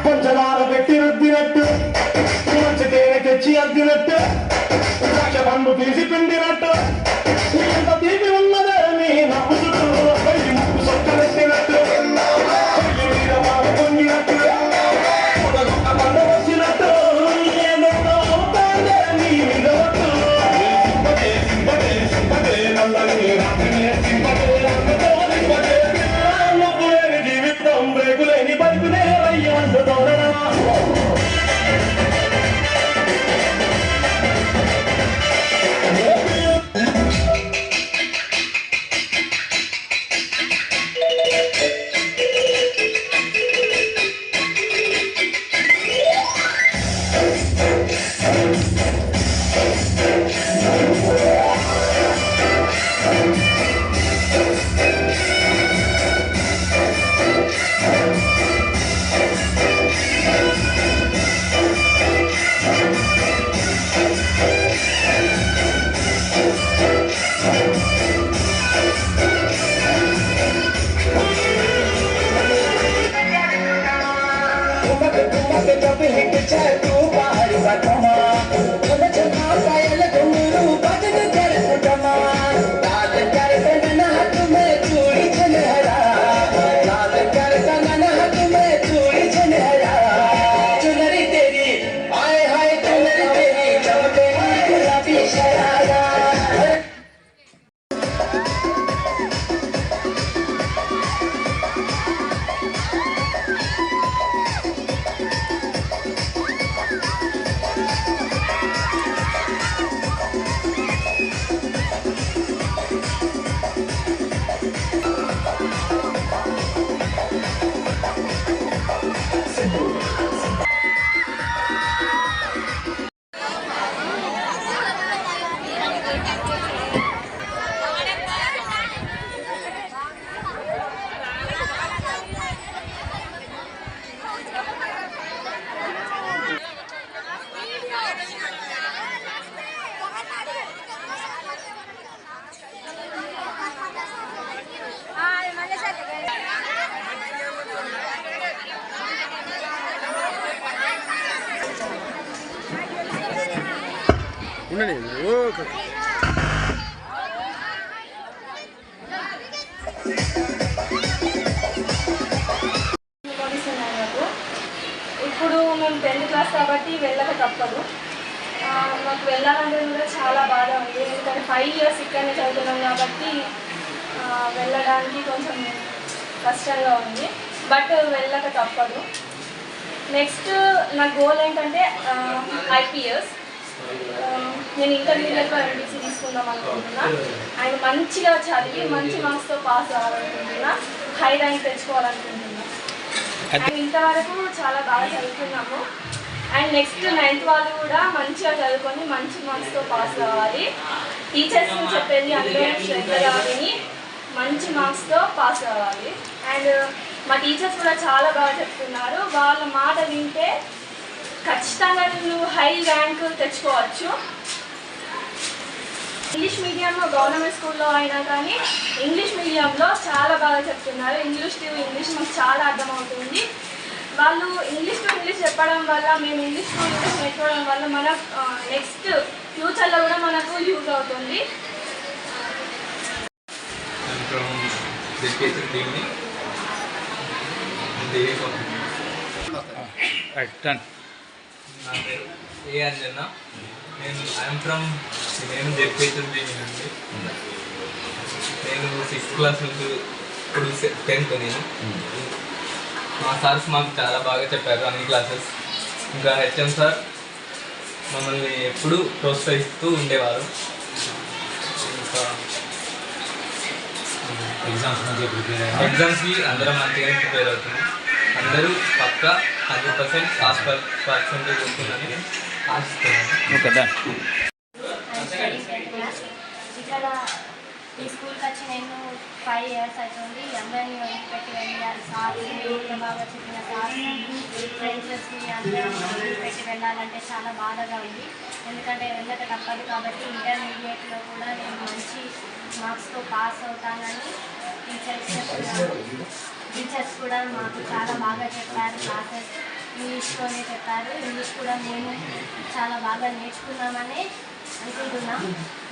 పంచదార పెట్టి రుద్దినట్టు మంచితేనె తెచ్చి అద్దినట్టు ద్రాక్ష పండు తీసి పిండినట్టు ఎంత తీపి ఉన్నదే నీ నవ్వు చుట్టూ పైకి ముక్కు సొక్కలెట్టినట్టు మీద మాట పొంగినట్టు పండ వచ్చినట్టు ఏదో అవుతాదే నీ మీద సింపదే సింపదే సింపదే నల్లని రాత్రి సింపదే నవ్వులేని జీవితం బ్రేకులేని బతుకునే రయ్యమంటూ తోడనా ఇప్పుడు మేము 10th క్లాస్ కాబట్టి వెళ్ళక తప్పదు. మాకు వెళ్ళాలంటే కూడా చాలా బాధ ఉంది. ఎందుకంటే 5 years ఇక్కడనే చదువుతున్నాం కాబట్టి వెళ్ళడానికి కొంచెం కష్టంగా ఉంది. బట్ వెళ్ళక తప్పదు. నెక్స్ట్ నా గోల్ ఏంటంటే IPS. నేను ఇంటర్మీడియట్లో MPC తీసుకుందాం అనుకుంటున్నా. ఆయన మంచిగా చదివి మంచి మార్క్స్తో పాస్ అవ్వాలనుకుంటున్నా. హై ర్యాంక్ తెచ్చుకోవాలనుకుంటున్నా. ఇంతవరకు చాలా బాగా చదువుతున్నాము. అండ్ నెక్స్ట్ 9th వాళ్ళు కూడా మంచిగా చదువుకొని మంచి మార్క్స్తో పాస్ అవ్వాలి. టీచర్స్ చెప్పేది అందరూ శ్రద్ధగా విని మంచి మార్క్స్తో పాస్ అవ్వాలి. అండ్ మా టీచర్స్ కూడా చాలా బాగా చెప్తున్నారు. వాళ్ళ మాట వింటే ఖచ్చితంగా నువ్వు హై ర్యాంక్ తెచ్చుకోవచ్చు. ఇంగ్లీష్ మీడియంలో గవర్నమెంట్ స్కూల్లో అయినా కానీ ఇంగ్లీష్ మీడియంలో చాలా బాగా చెప్తున్నారు. ఇంగ్లీష్ టు ఇంగ్లీష్ మాకు చాలా అర్థమవుతుంది. వాళ్ళు ఇంగ్లీష్ టు ఇంగ్లీష్ చెప్పడం వల్ల మేము ఇంగ్లీష్ టు ఇంగ్లీష్ నేర్చుకోవడం వల్ల మన నెక్స్ట్ ఫ్యూచర్లో కూడా మనకు యూజ్ అవుతుంది. నా పేరు ఏ అంజన్న. నేను జెడ్పీహెచ్ఎస్ అండి. నేను 6th క్లాస్ నుంచి ఇప్పుడు 10th. నేను మా సార్స్ మాకు చాలా బాగా చెప్పారు అన్ని క్లాసెస్. ఇంకా హెచ్ఎం సార్ మమ్మల్ని ఎప్పుడూ ప్రోత్సహిస్తూ ఉండేవారు. ఇంకా ఎగ్జామ్స్కి అందరం మంచిగానే ప్రిపేర్ అవుతున్నాం. అందరూ పక్కా 100% పాస్ పర్సెంటేజ్ వస్తుందని ఆశిస్తున్నాను. ఇక్కడ ఈ స్కూల్కి వచ్చి నేను 5 years అవుతుంది. అందరినీ వదిలిపెట్టి వెళ్ళాలి. సార్స్ బాగా చెప్పిన సార్స్ ఫ్రెండ్స్ని అందరూ వదిలిపెట్టి వెళ్ళాలంటే చాలా బాధగా ఉంది. ఎందుకంటే వెళ్ళక తప్పదు కాబట్టి ఇంటర్మీడియట్లో కూడా నేను మంచి మార్క్స్తో పాస్ అవుతానని టీచర్స్ కూడా మాకు చాలా బాగా చెప్పారు. క్లాసెస్ ఇంగ్లీష్లోనే చెప్పారు. ఇంగ్లీష్ కూడా మేము చాలా బాగా నేర్చుకున్నామని అనుకుంటున్నాం.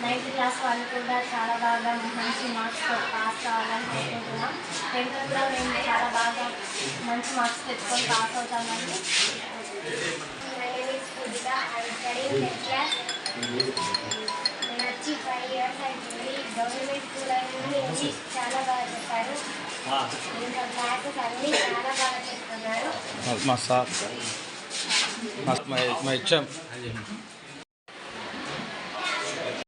9th క్లాస్ వాళ్ళు కూడా చాలా బాగా మంచి మార్క్స్తో పాస్ కావాలని అనుకుంటున్నాం. 10th కూడా మేము చాలా బాగా మంచి మార్క్స్ తెచ్చుకొని పాస్ అవుతామని. నేను వచ్చి 5 years అవుతుంది. గవర్నమెంట్ స్కూల్ అని ఇంగ్లీష్ చాలా బాగా చెప్పారు. ఇంకా క్లాసెస్ అన్నీ చాలా బాగా చెప్తున్నారు. మా సార్ మా హెచ్ఎం